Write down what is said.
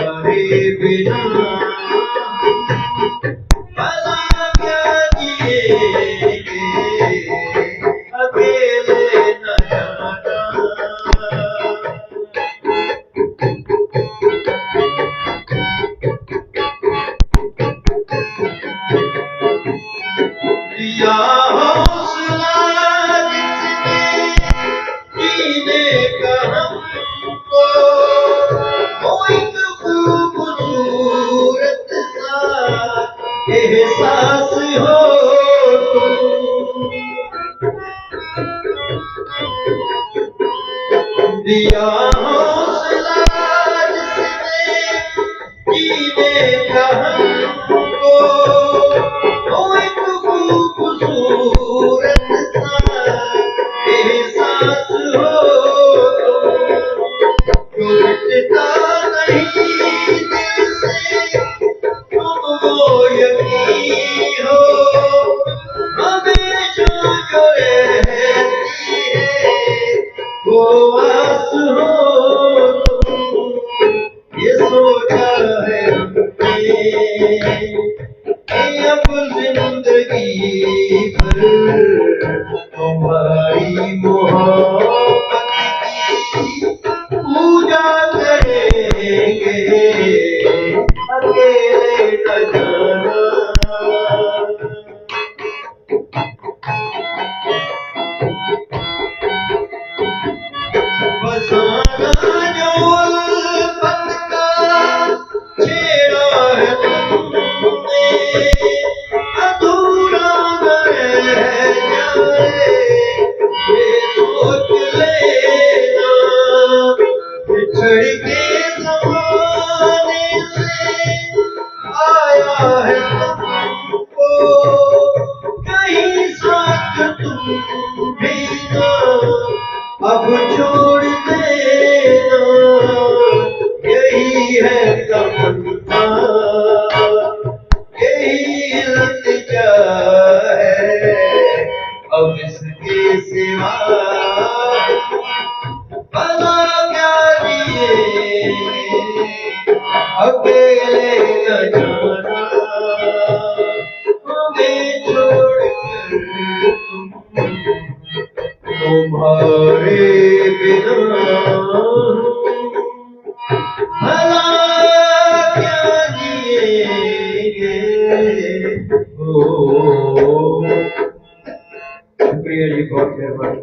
तुम्हारे बिना भला क्या जिएंगे, अकेले न जाना। दिया हौसला जिसने जीने का हमको, वो एक खूबसूरत सा एहसास हो तुम। दिया हौसला जिसने जीने का हमको, वो एक खूबसूरत सा एहसास हो तुम। जो मिटता नहीं दिल से तुम वो यकीन हो, हमेशा जो रहती है वो आस हो तुम। ये सोचा है हमने अब जिंदगी भर तुम्हारी मोहब्बत की पूजा करेंगे, अकेले न जाना। फसाना जो उल्फत का छेड़ा है तुमने, अधूरा न रह जाए ये सोच लेना। बिछड़ के ज़माने से आया है तुमको कहीं साथ तुम भी ना अब छोड़ देना। यही है तमन्ना, यही इल्तिजा है, अब इसके सिवा भला क्या जिए, अकेले न जाना। हमें छोड़कर तुम्हारे बिना भला क्या जिएंगे। शुक्रिया जी, बहुत मेहरबानी।